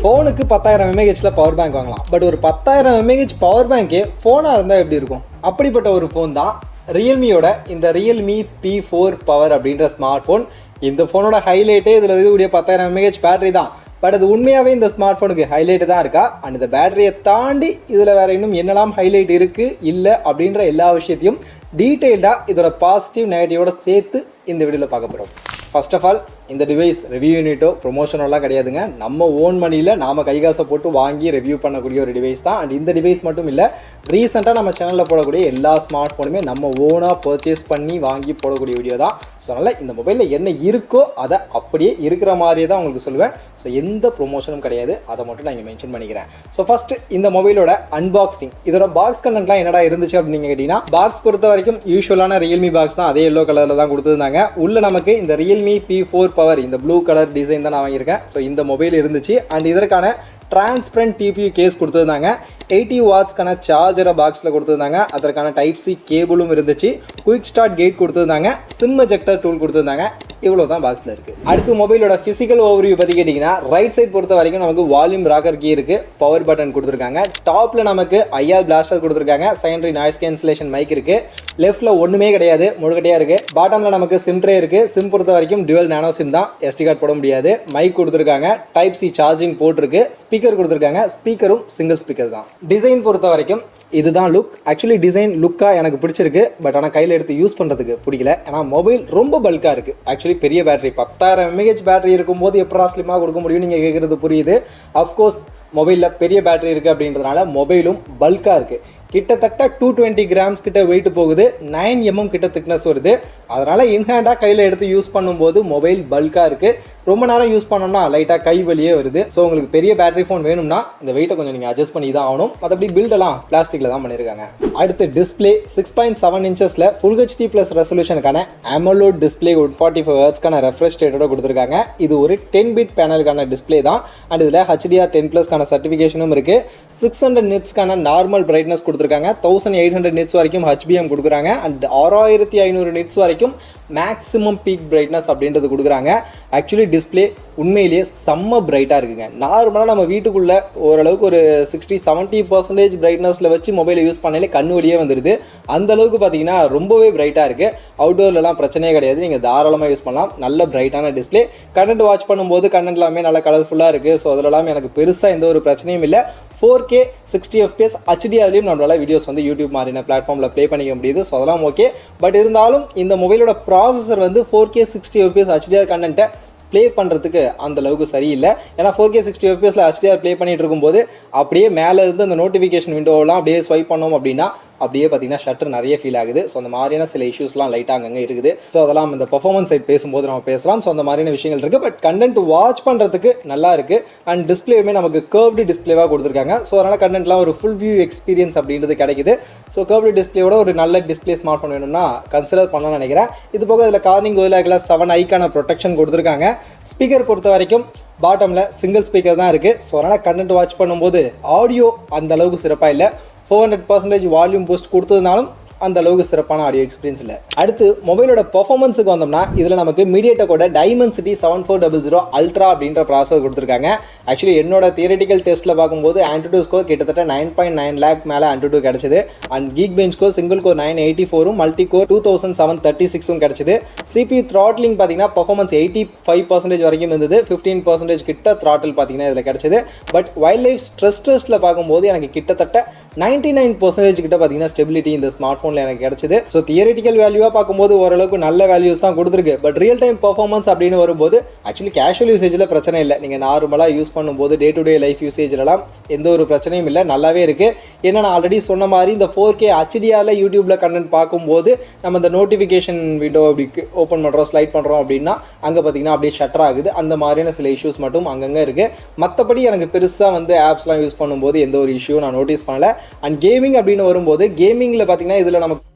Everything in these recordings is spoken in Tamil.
ஃபோனுக்கு 10,000 mAhல பவர் பேங்க் வாங்கலாம். பட் ஒரு 10,000 mAh பவர் பேங்கே ஃபோனாக இருந்தால் எப்படி இருக்கும்? அப்படிப்பட்ட ஒரு ஃபோன் தான் ரியல்மியோட இந்த ரியல்மி P4 பவர் அப்படின்ற ஸ்மார்ட் ஃபோன். இந்த ஃபோனோட ஹைலைட்டே இதில் இருக்கக்கூடிய 10,000 mAh பேட்டரி தான். பட் அது உண்மையாகவே இந்த ஸ்மார்ட் ஃபோனுக்கு ஹைலைட்டு தான் இருக்கா? அண்ட் இந்த பேட்டரியை தாண்டி இதில் வேறு இன்னும் என்னெல்லாம் ஹைலைட் இருக்குது இல்லை அப்படின்ற எல்லா விஷயத்தையும் டீட்டெயில்டாக இதோட பாசிட்டிவ் நெகட்டிவோட சேர்த்து இந்த வீடியோவில் பார்க்க போகிறோம். ஃபர்ஸ்ட் ஆஃப் ஆல் இந்த டிவைஸ் ரிவ்யூ யூனிட்டோ ப்ரொமோஷனெல்லாம் கிடையாதுங்க. நம்ம ஓன் மணியில் நாம் கைகாசை போட்டு வாங்கி ரிவ்யூ பண்ணக்கூடிய ஒரு டிவைஸ் தான். அண்ட் இந்த டிவைஸ் மட்டும் இல்லை, ரீசெண்டாக நம்ம சேனலில் போடக்கூடிய எல்லா ஸ்மார்ட் ஃபோனுமே நம்ம ஓனாக பர்ச்சேஸ் பண்ணி வாங்கி போடக்கூடிய வீடியோ தான். ஸோ அதனால் இந்த மொபைலில் என்ன இருக்கோ அதை அப்படியே இருக்கிற மாதிரியே தான் உங்களுக்கு சொல்லுவேன். ஸோ எந்த ப்ரொமோஷனும் கிடையாது, அதை மட்டும் நான் இங்கே மென்ஷன் பண்ணிக்கிறேன். ஸோ ஃபஸ்ட்டு இந்த மொபைலோட அன்பாக்சிங், இதோட பாக்ஸ் கண்டென்ட்லாம் என்னடா இருந்துச்சு அப்படின்னு கேட்டிங்கன்னா, பாக்ஸ் பொறுத்த வரைக்கும் யூஸ்வலான ரியல்மி பாக்ஸ் தான். அதே எல்லோ கலரில் தான் கொடுத்துருந்தாங்க. உள்ள நமக்கு இந்த ரியல்மி P4 பவர் இந்த ப்ளூ கலர் டிசைன் தான் நான் வாங்கியிருக்கேன். ஸோ இந்த மொபைல் இருந்துச்சு. அண்ட் இதற்கான டிரான்ஸ்பரண்ட் டிபியூ கேஸ் கொடுத்துருந்தாங்க. 80 வாட்ஸ்க்கான சார்ஜரை பாக்ஸில் கொடுத்துருந்தாங்க. அதற்கான டைப் சி கேபிளும் இருந்துச்சு. குயிக் ஸ்டார்ட் கேட் கொடுத்துருந்தாங்க. சிம் எஜெக்டர் டூல் கொடுத்துருந்தாங்க. இவ்வளோ தான் பாக்ஸில் இருக்குது. அடுத்து மொபைலோட ஃபிசிக்கல் ஓவர்வியூ பற்றி கேட்டிங்கன்னா, ரைட் சைட் பொறுத்த வரைக்கும் நமக்கு வால்யூம் ராக்கர் கீ இருக்குது, பவர் பட்டன் கொடுத்துருக்காங்க. டாப்பில் நமக்கு IR பிளாஸ்டர் கொடுத்துருக்காங்க. செகண்டரி நாய்ஸ் கேன்சலேஷன் மைக் இருக்குது. லெஃப்ட்டில் ஒன்றுமே கிடையாது, முழுக்கட்டையாக இருக்குது. பாட்டமில் நமக்கு சிம் ட்ரே இருக்குது. சிம் பொறுத்த வரைக்கும் டுவல் நானோ சிம் தான், SD கார்டு போட முடியாது. மைக் கொடுத்துருக்காங்க. டைப் சி சார்ஜிங் போர்ட் இருக்குது. ஸ்பீக்கர் கொடுத்துருக்காங்க. ஸ்பீக்கரும் சிங்கிள் ஸ்பீக்கர் தான். டிசைன் பொறுத்த வரைக்கும் இதுதான் லுக். ஆக்சுவலி டிசைன் லுக்காக எனக்கு பிடிச்சிருக்கு. பட் ஆனால் கையில் எடுத்து யூஸ் பண்ணுறதுக்கு பிடிக்கல. ஏன்னா மொபைல் ரொம்ப பல்காக இருக்குது. ஆக்சுவலி பெரிய பேட்டரி 10,000 mAh பேட்டரி இருக்கும்போது எப்படா ஸ்லிமாக கொடுக்க முடியும் நீங்கள் கேட்குறது புரியுது. அஃப்கோர்ஸ் மொபைலில் பெரிய பேட்டரி இருக்குது அப்படின்றதுனால மொபைலும் பல்காக இருக்குது. கிட்டத்தட்ட 220 கிராம்ஸ் கிட்ட வெயிட் போகுது. 9 mm கிட்ட திக்னஸ் வருது. அதனால் இன்ஹேண்டாக கையில் எடுத்து யூஸ் பண்ணும்போது மொபைல் பல்காக இருக்குது. ரொம்ப நேரம் யூஸ் பண்ணோம்னா லைட்டாக கை வலியே வருது. ஸோ உங்களுக்கு பெரிய பேட்டரி ஃபோன் வேணும்னா இந்த வெயிட்டை கொஞ்சம் நீங்கள் அட்ஜஸ்ட் பண்ணி தான் ஆகணும். மற்றபடி பில்டெல்லாம் பிளாஸ்டிக்கில் தான் பண்ணியிருக்காங்க. அடுத்து display 6.7 inches full HD plus ரெசல்யூஷனுக்கான AMOLED டிஸ்பிளே 145 Hzக்கான ரெஃப்ரெஷ் ரேட்டோட கொடுத்துருக்காங்க. இது ஒரு 10 பிட் பேனலுக்கான டிஸ்பிளே தான். அண்ட் இதில் HDR10+க்கான சர்டிஃபிகேஷனும் இருக்குது. 600 nitsக்கான நார்மல் பிரைட்னஸ் கொடுத்துருக்காங்க. 1800 nits வரைக்கும் HBM கொடுக்குறாங்க. அண்ட் 6500 nits வரைக்கும் மேக்ஸிமம் பீக் பிரைட்னஸ் அப்படின்றது கொடுக்குறாங்க. ஆக்சுவலி டிஸ்பிளே உண்மையிலேயே செம்ம பிரைட்டாக இருக்குங்க. நார்மலாக நம்ம வீட்டுக்குள்ளே ஓரளவுக்கு ஒரு 60-70% பிரைட்னஸில் வச்சு மொபைலை யூஸ் பண்ணாலே கண்ணு வழியே வந்துடுது. அந்தளவுக்கு பார்த்தீங்கன்னா ரொம்பவே பிரைட்டாக இருக்குது. அவுட்டோர்லலாம் பிரச்சனையே கிடையாது, நீங்கள் தாராளமாக யூஸ் பண்ணலாம். நல்ல பிரைட்டான டிஸ்பிளே. கண்டென்ட் வாட்ச் பண்ணும்போது கண்டென்ட் எல்லாமே நல்லா கலர்ஃபுல்லாக இருக்குது. ஸோ அதிலலாம் எனக்கு பெருசாக எந்த ஒரு பிரச்சனையும் இல்லை. 4K 60 FPS HDRலையும் நம்மளால் வீடியோஸ் வந்து யூடியூப் மாதிரியான பிளாட்ஃபார்மில் ப்ளே பண்ணிக்க முடியுது. ஸோ அதெல்லாம் ஓகே. பட் இருந்தாலும் இந்த மொபைலோட ப்ராசஸர் வந்து 4K 60 FPS HDR கண்டென்ட்டை ப்ளே பண்ணுறதுக்கு அந்தளவுக்கு சரியில்லை. ஏன்னா 4K 60 FPS HDR ப்ளே பண்ணிகிட்டு இருக்கும்போது அப்படியே மேலே இருந்து அந்த நோட்டிஃபிகேஷன் விண்டோவெல்லாம் அப்படியே ஸ்வைப் பண்ணோம் அப்படின்னா அப்படியே பார்த்தீங்கன்னா ஷட்டர் நிறைய ஃபீல் ஆகுது. ஸோ அந்த மாதிரியான சில இஷ்யூஸ்லாம் லைட்டாக அங்கங்கே இருக்குது. ஸோ அதெல்லாம் இந்த பர்ஃபார்மன்ஸ் சைட் பேசும்போது நம்ம பேசலாம். ஸோ அந்த மாதிரியான விஷயங்கள் இருக்குது. பட் கண்டென்ட் வாட்ச் பண்ணுறதுக்கு நல்லா இருக்குது. அண்ட் டிஸ்பிளேயுமே நமக்கு கர்வ்டு டிஸ்பிளேவாக கொடுத்துருக்காங்க. ஸோ அதனால் கண்டென்ட்லாம் ஒரு ஃபுல் வியூ எக்ஸ்பீரியன்ஸ் அப்படின்றது கிடைக்குது. ஸோ கர்வ்டு டிஸ்பிளேயோட ஒரு நல்ல டிஸ்பிளே ஸ்மார்ட் ஃபோன் வேணும்னா கன்சிடர் பண்ணலாம்னு நினைக்கிறேன். இது போக இதில் கார்னிங் Gorilla Glass 7 ஐக்கான ப்ரொடெக்ஷன் கொடுத்துருக்காங்க. ஸ்பீக்கர் பொறுத்த வரைக்கும் பாட்டமில் சிங்கிள் ஸ்பீக்கர் தான் இருக்குது. ஸோ அதனால் கண்டென்ட் வாட்ச் பண்ணும்போது ஆடியோ அந்த அளவுக்கு சிறப்பாக இல்லை. 400% வால்யூம் பூஸ்ட் கொடுத்ததுனாலும் அந்த அளவுக்கு சிறப்பான ஆடியோ எக்ஸ்பீரியன்ஸ் இல்லை. அடுத்து மொபைலோட பெர்ஃபார்மன்ஸுக்கு வந்தோம்னா இதில் நமக்கு மீடியாடெக்கோட Dimensity 7400 Ultra அப்படின்ற ப்ராசஸர் கொடுத்துருக்காங்க. ஆக்சுவலி என்னோட தியரட்டிக்கல் டெஸ்ட்டில் பார்க்கும்போது AnTuTu ஸ்கோர் கிட்டத்தட்ட 9.9 lakh மேலே AnTuTu கிடச்சிது. And Geekbench score single core 984 multi core 2736 கிடச்சிது. CPU த்ராட்லிங் பார்த்தீங்கன்னா பர்ஃபார்மன்ஸ் 85% வரைக்கும் இருந்தது. 15% கிட்ட த்ராட்டில் பார்த்தீங்கன்னா இதில் கிடச்சிது. பட் வைல்ட் லைஃப் ஸ்ட்ரெஸ் டெஸ்ட்டில் பார்க்கும்போது எனக்கு கிட்டத்தட்ட 99% கிட்ட பார்த்தீங்கன்னா ஸ்டெபிலிட்டி இந்த ஸ்மார்ட் ஃபோன் எனக்கு கிடைச்சது. ஸோ தியரிட்டிக்கல் வேல்யூவாக பார்க்கும்போது ஓரளவுக்கு நல்ல வேல்யூஸ் தான் கொடுத்துருக்கு. பட் ரியல் டைம் பர்ஃபார்மன்ஸ் அப்படின்னு வரும்போது ஆக்சுவலி கேஷுவல் யூசேஜில் பிரச்சனை இல்லை. நீங்கள் நார்மலாக யூஸ் பண்ணும்போது டே டு டே லைஃப் யூசேஜ்லாம் எந்த ஒரு பிரச்சனையும் இல்லை, நல்லாவே இருக்குது. ஏன்னா நான் ஆல்ரெடி சொன்ன மாதிரி இந்த 4K HDRல யூடியூப்பில் கண்டென்ட் பார்க்கும்போது நம்ம இந்த நோட்டிஃபிகேஷன் விண்டோ அப்படி ஓப்பன் பண்ணுறோம், ஸ்லைட் பண்ணுறோம் அப்படின்னா அங்கே பார்த்தீங்கன்னா அப்படியே ஷட்டர் ஆகுது. அந்த மாதிரியான சில இஷ்யூஸ் மட்டும் அங்கங்கே இருக்குது. மற்றபடி எனக்கு பெருசாக வந்து ஆப்ஸ்லாம் யூஸ் பண்ணும்போது எந்த ஒரு இஷ்யூ நான் நோட்டீஸ் பண்ணலை. அண்ட் கேமிங் அப்படின்னு வரும்போது கேமிங்கில் பார்த்தீங்கன்னா இதில் நமக்கு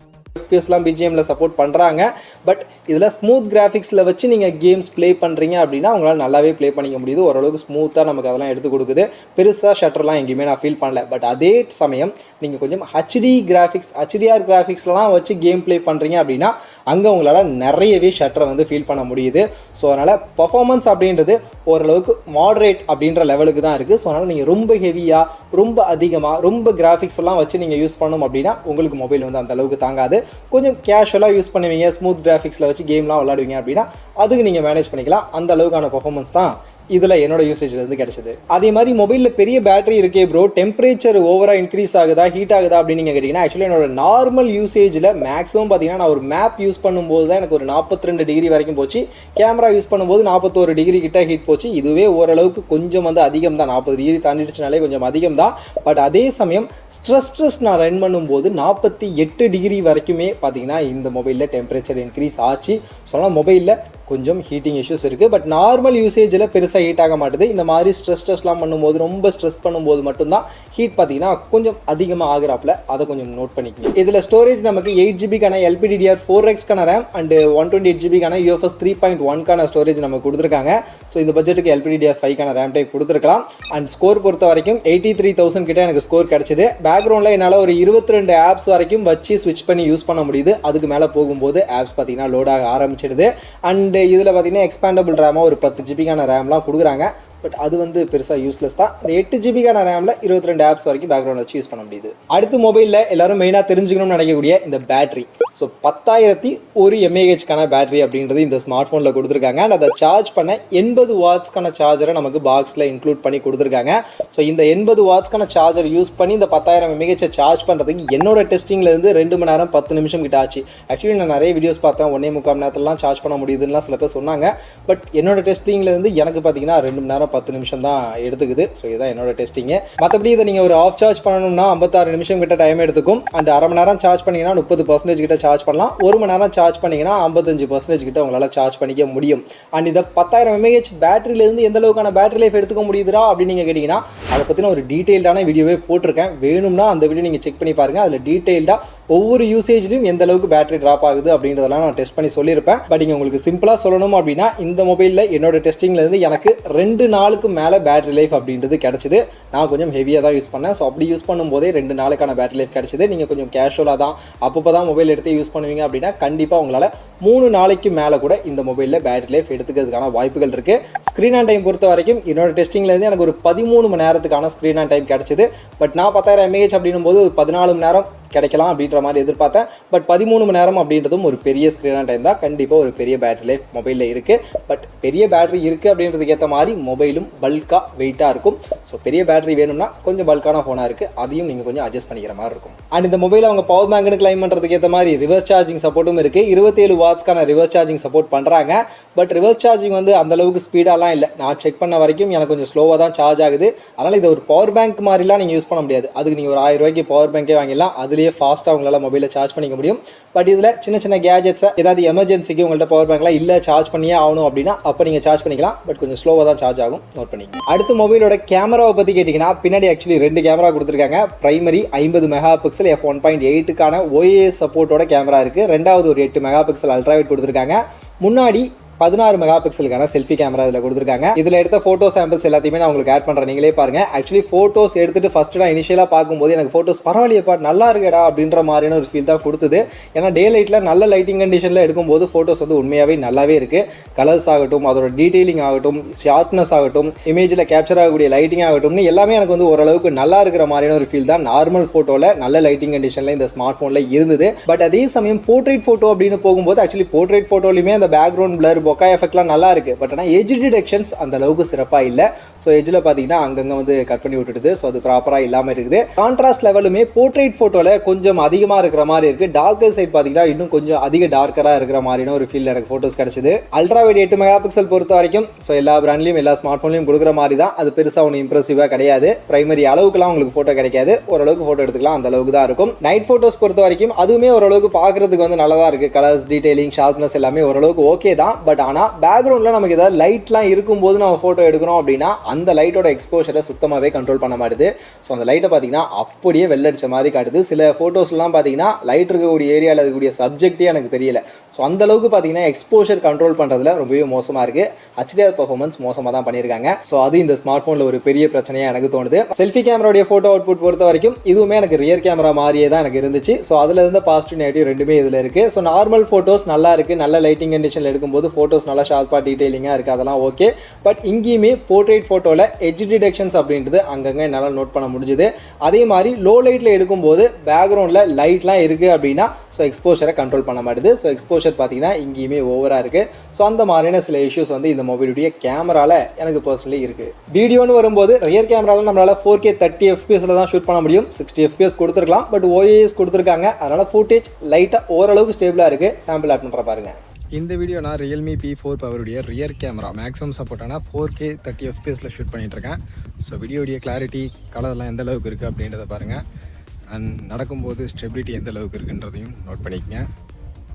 எஃபிஎஸ்லாம் பிஜிஎம்ல சப்போர்ட் பண்ணுறாங்க. பட் இதில் ஸ்மூத் கிராஃபிக்ஸில் வச்சு நீங்கள் கேம்ஸ் ப்ளே பண்ணுறீங்க அப்படின்னா உங்களால் நல்லாவே ப்ளே பண்ணிக்க முடியுது. ஓரளவுக்கு ஸ்மூத்தாக நமக்கு அதெல்லாம் எடுத்து கொடுக்குது. பெருசாக ஷட்டர்லாம் எங்கேயுமே நான் ஃபீல் பண்ணல. பட் அதே சமயம் நீங்கள் கொஞ்சம் HDR கிராஃபிக்ஸ்லாம் வச்சு கேம் ப்ளே பண்ணுறீங்க அப்படின்னா அங்கே உங்களால் நிறையவே ஷட்டரை வந்து ஃபீல் பண்ண முடியுது. ஸோ அதனால் பர்ஃபார்மன்ஸ் அப்படின்றது ஓரளவுக்கு மாடரேட் அப்படின்ற லெவலுக்கு தான் இருக்குது. ஸோ அதனால் நீங்கள் ரொம்ப ஹெவியாக, ரொம்ப அதிகமாக, ரொம்ப கிராஃபிக்ஸ் எல்லாம் வச்சு நீங்கள் யூஸ் பண்ணணும் அப்படின்னா உங்களுக்கு மொபைல் வந்து அந்த அளவுக்கு தாங்காது. கொஞ்சம் கேஷுவலாக யூஸ் பண்ணுவீங்க, ஸ்மூத் கிராஃபிக்ஸில் வச்சு கேம்லாம் விளாடுவீங்க அப்படின்னா அதுக்கு நீங்கள் மேனேஜ் பண்ணிக்கலாம். அந்த அளவுக்கான பர்ஃபார்மன்ஸ் தான் இதில் என்னோட யூசேஜ்லேருந்து கிடச்சிது. அதே மாதிரி மொபைலில் பெரிய பேட்டரி இருக்கே ப்ரோ, டெம்பரேச்சர் ஓவராக இன்க்ரீஸ் ஆகுதா, ஹீட் ஆகுதா அப்படின்னு நீங்கள் கேட்டிங்கன்னா ஆக்சுவலி என்னோட நார்மல் யூசேஜில் மேக்ஸிமம் பார்த்தீங்கன்னா நான் ஒரு மேப் யூஸ் பண்ணும்போது தான் எனக்கு ஒரு 42 டிகிரி வரைக்கும் போச்சு. கேமரா யூஸ் பண்ணும்போது 41 டிகிரி கிட்ட ஹீட் போச்சு. இதுவே ஓரளவுக்கு கொஞ்சம் வந்து அதிகம் தான், 40 டிகிரி தாண்டிடுச்சுனாலே கொஞ்சம் அதிகம் தான். பட் அதே சமயம் ஸ்ட்ரெஸ் நான் ரன் பண்ணும்போது 48 டிகிரி வரைக்குமே பார்த்தீங்கன்னா இந்த மொபைலில் டெம்பரேச்சர் இன்க்ரீஸ் ஆச்சு. சொன்னால் மொபைலில் கொஞ்சம் ஹீட்டிங் இஷ்யூஸ் இருக்குது. பட் நார்மல் யூசேஜில் பெருசாக ஹீட் ஆக மாட்டுது. இந்த மாதிரி ஸ்ட்ரெஸ்லாம் பண்ணும்போது, ரொம்ப ஸ்ட்ரெஸ் பண்ணும்போது மட்டும்தான் ஹீட் பார்த்தீங்கன்னா கொஞ்சம் அதிகமாக ஆகுறாப்புல. அதை கொஞ்சம் நோட் பண்ணிக்கணும். இதில் ஸ்டோரேஜ் நமக்கு 8GB LPDDR4X RAM and 128GB UFS 3.1 storage நமக்கு கொடுத்துருக்காங்க. ஸோ இந்த பட்ஜெட்டுக்கு LPDDR5 ரேம் டைப் கொடுத்துருக்கலாம். அண்ட் ஸ்கோர் பொறுத்த வரைக்கும் 83,000 கிட்ட எனக்கு ஸ்கோர் கிடச்சிது. பேக்ரவுண்டில் என்னால் ஒரு 22 ஆப்ஸ் வரைக்கும் வச்சு ஸ்விட்ச் பண்ணி யூஸ் பண்ண முடியுது. அதுக்கு மேலே போகும்போது ஆப்ஸ் பார்த்தீங்கன்னா லோட் ஆக ஆரம்பிச்சிடுது. அண்ட் இதில் பார்த்தீங்கன்னா எக்ஸ்பேண்டபிள் ரேமாக ஒரு 10GB ரேம்லாம் கொடுக்குறாங்க. பட் அது வந்து பெருசாக யூஸ்லெஸ் தான். இந்த 8GB ரேமில் 22 ஆப்ஸ் வரைக்கும் பேக்ரவுண்ட் வச்சு யூஸ் பண்ண முடியுது. அடுத்த மொபைலில் எல்லாரும் மெயினாக தெரிஞ்சுக்கணும்னு நினைக்கக்கூடிய இந்த பேட்டரி. ஸோ 10,001 mAh பேட்டரி அப்படின்றது இந்த ஸ்மார்ட் ஃபோனில் கொடுத்துருக்காங்க. அண்ட் அதை சார்ஜ் பண்ண 80 வாட்ஸ்க்கான சார்ஜரை நமக்கு பாக்ஸில் இன்க்ளூட் பண்ணி கொடுத்துருக்காங்க. ஸோ இந்த 80 வாட்ஸ்க்கான சார்ஜர் யூஸ் பண்ணி இந்த 10,000 mAh சார்ஜ் பண்ணுறதுக்கு என்னோட டெஸ்டிங்லேருந்து 2 மணி நேரம் 10 நிமிஷம் கிட்ட ஆச்சு. ஆக்சுவலி நான் நிறைய வீடியோஸ் பார்த்தேன், 1.25 மணி நேரத்துலலாம் சார்ஜ் பண்ண முடியுதுன்னா சில பேர் சொன்னாங்க. பட் என்னோட டெஸ்டிங்லேருந்து எனக்கு பார்த்தீங்கன்னா 2 மணி நேரம் 10 நிமிஷம் தான் எடுத்துக்குது. ஸோ இதுதான் என்னோட டெஸ்டிங்கு. மற்றபடி இதை நீங்கள் ஒரு ஆஃப் சார்ஜ் பண்ணணும்னா 56 நிமிஷம் கிட்ட டைம் எடுத்துக்கும். அண்ட் அரை மணி நேரம் சார்ஜ் பண்ணிங்கன்னா 30% கிட்ட சார்ஜ் பண்ணலாம். 1 மணி நேரம் சார்ஜ் பண்ணிங்கன்னா 55% கிட்ட உங்களால் சார்ஜ் பண்ணிக்க முடியும். அண்ட் இதை 10,000 mAh பேட்டரியிலேருந்து எந்த அளவுக்கான பேட்டரி லைஃப் எடுத்துக்க முடியுதுடா அப்படின்னு நீங்கள் கேட்டிங்கன்னா அதை பற்றின ஒரு டீட்டெயில்டான வீடியோவே போட்டிருக்கேன். வேணும்னா அந்த வீடியோ நீங்கள் செக் பண்ணி பாருங்கள். அதில் டீட்டெயில்டாக ஒவ்வொரு யூசேஜ்லையும் எந்த அளவுக்கு பேட்டரி ட்ராப் ஆகுது அப்படின்றதெல்லாம் நான் டெஸ்ட் பண்ணி சொல்லியிருப்பேன். பட் இங்கே உங்களுக்கு சிம்பிளாக சொல்லணும் அப்படின்னா இந்த மொபைலில் என்னோட டெஸ்டிங்லேருந்து எனக்கு 2 நாளுக்கு மேலே பேட்டரி லைஃப் அப்படின்றது கிடச்சிது. நான் கொஞ்சம் ஹெவியாக தான் யூஸ் பண்ணேன். ஸோ அப்படி யூஸ் பண்ணும்போதே 2 நாளுக்கான பேட்டரி லைஃப் கிடச்சிது. நீங்கள் கொஞ்சம் கேஷுவலாக தான் அப்பப்போ தான் மொபைல் எடுத்து யூஸ் பண்ணுவீங்க அப்படின்னா கண்டிப்பாக உங்களால் 3 நாளைக்கு மேலே கூட இந்த மொபைலில் பேட்டரி லைஃப் எடுத்துக்கிறதுக்கான வாய்ப்புகள் இருக்குது. ஸ்க்ரீன் ஆன் டைம் பொறுத்த வரைக்கும் என்னோட டெஸ்டிங்லேருந்து எனக்கு ஒரு 13 மணி நேரத்துக்கான ஸ்க்ரீன் ஆன் டைம் கிடச்சிது. பட் நான் 10,000 mAh அப்படின்னும் போது ஒரு 14 மணி நேரம் கிடைக்கலாம் அப்படின்ற மாதிரி எதிர்பார்த்தேன். பட் 13 மணி நேரம் அப்படின்றதும் ஒரு பெரிய ஸ்க்ரீன் ஆன் டைம் தான். கண்டிப்பாக ஒரு பெரிய பேட்டரி லைஃப் மொபைலில் இருக்குது. பட் பெரிய பேட்டரி இருக்குது அப்படின்றதுக்கு ஏற்ற மாதிரி மொபைலும் பல்காக வெயிட்டாக இருக்கும். ஸோ பெரிய பேட்டரி வேணும்னா கொஞ்சம் பல்கான ஃபோனாக இருக்குது, அதையும் நீங்கள் கொஞ்சம் அட்ஜஸ்ட் பண்ணிக்கிற மாதிரி இருக்கும். அண்ட் இந்த மொபைல் அவங்க பவர் பேங்க்னு கிளைம் பண்ணுறதுக்கு ஏற்ற மாதிரி ரிவர்ஸ் சார்ஜிங் சப்போர்ட்டும் இருக்குது. 27 வாட்ஸ்க்கான ரிவர்ஸ் சார்ஜிங் சப்போர்ட் பண்ணுறாங்க. பட் ரிவர்ஸ் சார்ஜிங் வந்து அந்தளவுக்கு ஸ்பீடாலாம் இல்லை. நான் செக் பண்ண வரைக்கும் எனக்கு கொஞ்சம் ஸ்லோவாக தான் சார்ஜ் ஆகுது. அதனால் இதை ஒரு பவர் பேங்க் மாதிரிலாம் நீங்கள் யூஸ் பண்ண முடியாது. அதுக்கு நீங்கள் ஒரு 1000 ரூபாய்க்கு பவர் பேங்கே வாங்கிடலாம். அதுலேயே ஃபாஸ்ட்டாக உங்களால் மொபைலில் சார்ஜ் பண்ணிக்க முடியும். பட் இதில் சின்ன சின்ன கேஜெட்ஸை ஏதாவது எமர்ஜென்சிக்கு உங்கள்கிட்ட பவர் பேங்க்லாம் இல்லை சார்ஜ் பண்ணியே ஆகணும் அப்படின்னா அப்போ நீங்கள் சார்ஜ் பண்ணிக்கலாம். பட் கொஞ்சம் ஸ்லோவாக தான் சார்ஜ் ஆகும், நோட் பண்ணிக்கலாம். அடுத்து மொபைலோட கேமராவை பற்றி கேட்டிங்கன்னா பின்னாடி ஆக்சுவலி 2 கேமரா கொடுத்துருக்காங்க. பிரைமரி 50 மெகா பிக்சல் f1.8க்கான OIS சப்போர்ட்டோட கேமரா இருக்குது. ரெண்டாவது ஒரு 8 மெகா பிக்சல் அல்ட்ராவைட் கொடுத்துருக்காங்க. முன்னாடி 16 மெகா பிக்சலுக்கான செல்ஃபி கேமரா இதில் கொடுத்துருக்காங்க. இதில் எடுத்த ஃபோட்டோ சாம்பிள்ஸ் எல்லாத்தையுமே நான் உங்களுக்கு ஆட் பண்ணுறேன், நீங்களே பாருங்கள். ஆக்சுவலி ஃபோட்டோஸ் எடுத்துகிட்டு ஃபஸ்ட்டு நான் இனிஷியலாக பார்க்கும்போது எனக்கு ஃபோட்டோஸ் பரவாயில்லையப்பா நல்லா இருக்கேடா அப்படின்ற மாதிரியான ஒரு ஃபீல் தான் கொடுத்தது. ஏன்னா டே லைட்டில் நல்ல லைட்டிங் கண்டிஷனில் எடுக்கும்போது ஃபோட்டோஸ் வந்து உண்மையாகவே நல்லாவே இருக்குது. கலர்ஸ் ஆகட்டும், அதோட டீட்டெயிலிங் ஆகட்டும், ஷார்ப்னஸ் ஆகட்டும், இமேஜில் கேப்சர் ஆகக்கூடிய லைட்டிங் ஆகட்டும்னு எல்லாமே எனக்கு வந்து ஓரளவுக்கு நல்லா இருக்கிற மாதிரியான ஒரு ஃபீல் தான் நார்மல் ஃபோட்டோவில் நல்ல லைட்டிங் கண்டிஷனில் இந்த ஸ்மார்ட் ஃபோனில் இருந்தது. பட் அதே சமயம் போர்ட்ரேட் ஃபோட்டோ அப்படின்னு போகும்போது ஆக்சுவலி போர்ட்ரேட் ஃபோட்டோலையுமே அந்த பேக்ரவுண்ட் பிளர் பொக்கா எஃபெக்ட்லாம் நல்லா இருக்குது. பட் ஆனால் எஜ் டிடெக்ஷன்ஸ் அந்த அளவுக்கு சிறப்பாக இல்லை. ஸோ எஜ்ஜில் பார்த்தீங்கன்னா அங்கங்கே வந்து கட் பண்ணி விட்டுடுது. ஸோ அது ப்ராப்பராக இல்லாமல் இருக்குது. கான்ட்ராஸ்ட் லெவலுமே போர்ட்ரேட் ஃபோட்டோவில் கொஞ்சம் அதிகமாக இருக்கிற மாதிரி இருக்குது. டார்க்கர் சைட் பார்த்தீங்கன்னா இன்னும் கொஞ்சம் அதிக டார்க்கராக இருக்கிற மாதிரியான ஒரு ஃபீல் எனக்கு ஃபோட்டோஸ் கிடச்சிது. அல்ட்ராவைட் 8 மெகா பிக்சல் பொறுத்த வரைக்கும் ஸோ எல்லா பிராண்ட்லையும் எல்லா ஸ்மார்ட் ஃபோன்லையும் கொடுக்குற மாதிரி தான். அது பெருசாக ஒன்று இம்ப்ரெசிவாக கிடையாது. பிரைமரி அளவுக்குலாம் உங்களுக்கு ஃபோட்டோ கிடைக்காது. ஓரளவுக்கு ஃபோட்டோ எடுத்துக்கலாம், அந்த அளவுக்கு தான் இருக்கும். நைட் ஃபோட்டோஸ் பொறுத்த வரைக்கும் அதுவுமே ஓரளவுக்கு பார்க்குறதுக்கு வந்து நல்லா தான் இருக்குது. கலர்ஸ், டீடைலிங், ஷார்ப்னஸ் எல்லாமே ஓரளவுக்கு ஓகே தான். பட் பட் ஆனால் பேக்ரவுண்டில் நமக்கு ஏதாவது லைட்லாம் இருக்கும்போது நம்ம ஃபோட்டோ எடுக்கிறோம் அப்படின்னா அந்த லைட்டோட எக்ஸ்போஷரை சுத்தமாகவே கண்ட்ரோல் பண்ண மாட்டுது. ஸோ அந்த லைட்டை பார்த்தீங்கன்னா அப்படியே வெள்ளடிச்ச மாதிரி காட்டுது. சில ஃபோட்டோஸ்லாம் பார்த்தீங்கன்னா லைட் இருக்கக்கூடிய ஏரியாவில் இருக்கக்கூடிய சப்ஜெக்டே எனக்கு தெரியல. ஸோ அந்தளவுக்கு பார்த்தீங்கன்னா எக்ஸ்போஷர் கண்ட்ரோல் பண்ணுறதுல ரொம்பவே மோசமாக இருக்குது. HDR பர்ஃபார்மன்ஸ் மோசமாக தான் பண்ணியிருக்காங்க. ஸோ அது இந்த ஸ்மார்ட் ஃபோனில் ஒரு பெரிய பிரச்சனையாக எனக்கு தோணுது. செல்ஃபி கேமராவுடைய ஃபோட்டோ அவுட்புட் பொறுத்த வரைக்கும் இதுவுமே எனக்கு ரியர் கேமரா மாதிரியே தான் எனக்கு இருந்துச்சு. ஸோ அதில் இருந்த பாசிட்டிவ் நெகட்டிவ் ரெண்டுமே இதில் இருக்குது. ஸோ நார்மல் ஃபோட்டோஸ் நல்லா இருக்குது, நல்ல லைட்டிங் கண்டிஷனில் எடுக்கும்போது ஃபோட்டோஸ் நல்லா ஷார்ப்பாக டீட்டெயிலிங்காக இருக்குது, அதெல்லாம் ஓகே. பட் இங்கேயுமே போர்ட்ரேட் ஃபோட்டோவில் எட்ஜ் டிடெக்ஷன்ஸ் அப்படின்றது அங்கங்கே என்னால் நோட் பண்ண முடிஞ்சுது. அதே மாதிரி லோ லைட்டில் எடுக்கும்போது பேக்ரவுண்டில் லைட்லாம் இருக்குது அப்படின்னா ஸோ எக்ஸ்போஷரை கண்ட்ரோல் பண்ண மாட்டுது. ஸோ எக்ஸ்போஷர் பார்த்தீங்கன்னா இங்கேயுமே ஓவராக இருக்குது. ஸோ அந்த மாதிரியான சில இஷ்யூஸ் வந்து இந்த மொபைலுடைய கேமராவில் எனக்கு பர்சனலி இருக்குது. வீடியோன்னு வரும்போது ரியர் கேமராவில் நம்மளால் 4K 30 fps தான் ஷூட் பண்ண முடியும். 60 fps கொடுத்துருக்கலாம், பட் OIS கொடுத்துருக்காங்க. அதனால் ஃபுட்டேஜ் லைட்டாக ஓரளவுக்கு ஸ்டேபிளாக இருக்குது. சாம்பிள் ஆட் பண்ணுற பாருங்க. இந்த வீடியோ நான் ரியல்மி P4 பவருடைய ரியர் கேமரா மேக்ஸிமம் சப்போர்ட்டான 4K 30 fpsல ஷூட் பண்ணிகிட்ருக்கேன். ஸோ வீடியோடைய கிளாரிட்டி, கலர்லாம் எந்த அளவுக்கு இருக்குது அப்படின்றத பாருங்கள். அண்ட் நடக்கும்போது ஸ்டெபிலிட்டி எந்த அளவுக்கு இருக்குன்றதையும் நோட் பண்ணிக்கங்க.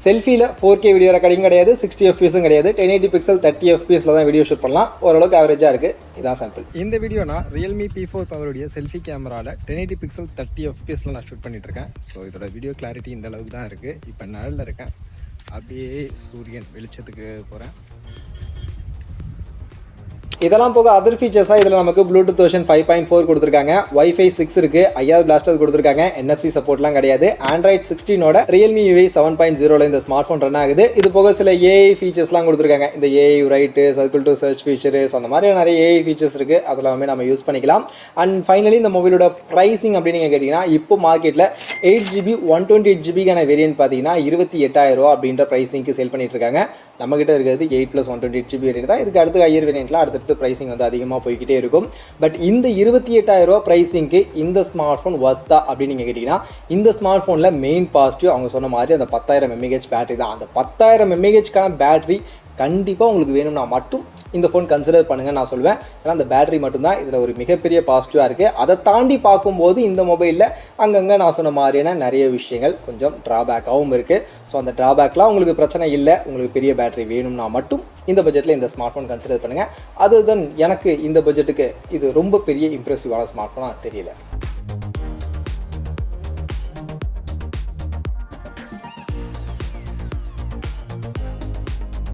செல்ஃபியில் 4K வீடியோ ரெக்கார்டிங் கிடையாது, 60 fpஸும் கிடையாது. 1080 பிக்சல் 30 fpஸில் தான் வீடியோ ஷூட் பண்ணலாம். ஓரளவுக்கு ஆவரேஜாக இருக்குது. இதான் சாம்பிள். இந்த வீடியோ நான் ரியல்மி P4 பவருடைய செல்ஃபி கேமராவில் 1080 பிக்சல் 30 fpஸில் நான் ஷூட் பண்ணிகிட்ருக்கேன். ஸோ இதோட வீடியோ கிளாரிட்டி இந்த அளவுக்கு தான் இருக்குது. இப்போ நிழலில் இருக்கேன், அப்படியே சூரியன் வெளிச்சத்துக்கு போகிறேன். இதெல்லாம் போக அதர் ஃபீச்சர்ஸாக இதில் நமக்கு ப்ளூடூத் வெர்ஷன் 5.4 கொடுத்துருக்காங்க, Wi-Fi 6 இருக்குது, 5000 பிளாஸ்டர்ஸ் கொடுத்துருக்காங்க, NFC சப்போர்ட்லாம் கிடையாது. Android 16ஓட ரியல்மி UI 7.0ல இந்த ஸ்மார்ட் ஃபோன் ரன் ஆகுது. இது போக சில AI ஃபீச்சர்ஸ்லாம் கொடுத்துருக்காங்க. இந்த AI right, circle to search feature, so அந்த மாதிரி நிறைய AI ஃபீச்சர்ஸ் இருக்குது. அதெல்லாமே நம்ம யூஸ் பண்ணிக்கலாம். அண்ட் ஃபைனலி இந்த மொபைலோட ப்ரைஸிங் அப்படின்னு நீங்கள் கேட்டிங்கன்னா இப்போ மார்க்கெட்டில் 8GB 128GBக்கான வேரியன்ட் பார்த்தீங்கன்னா 28,000 அப்படின்ற ப்ரைஸிங்க்கு சேல் பண்ணிட்டு இருக்காங்க. நம்மகிட்ட இருக்கிறது 8+128GB வேரியன்ட் தான். இதுக்கு அடுத்து ஹையர் வேரியன்ட்லாம் அடுத்தடுத்து ப்ரைஸிங் வந்து அதிகமாக போய்கிட்டே இருக்கும். பட் இந்த 28,000 ப்ரைஸிங்க்கு இந்த ஸ்மார்ட் ஃபோன் வர்த்தா அப்படின்னு நீங்கள் கேட்டிங்கன்னா இந்த ஸ்மார்ட் ஃபோனில் மெயின் பாசிட்டிவ் அவங்க சொன்ன மாதிரி அந்த 10,000 mAh பேட்டரி தான். அந்த 10,000 mAhக்கான பேட்டரி கண்டிப்பாக உங்களுக்கு வேணும்னா மட்டும் இந்த ஃபோன் கன்சிடர் பண்ணுங்கள் நான் சொல்லுவேன். ஏன்னா அந்த பேட்டரி மட்டும்தான் இதில் ஒரு மிகப்பெரிய பாசிட்டிவாக இருக்குது. அதை தாண்டி பார்க்கும்போது இந்த மொபைலில் அங்கங்கே நான் சொன்ன மாதிரியான நிறைய விஷயங்கள் கொஞ்சம் ட்ராபேக்காகவும் இருக்குது. ஸோ அந்த ட்ராபேக்லாம் உங்களுக்கு பிரச்சனை இல்லை, உங்களுக்கு பெரிய பேட்டரி வேணும்னா மட்டும் இந்த பட்ஜெட்டில் இந்த ஸ்மார்ட் ஃபோன் கன்சிடர் பண்ணுங்கள். அதுதான் எனக்கு இந்த பட்ஜெட்டுக்கு இது ரொம்ப பெரிய இம்ப்ரெசிவான ஸ்மார்ட் ஃபோனாக தெரியல.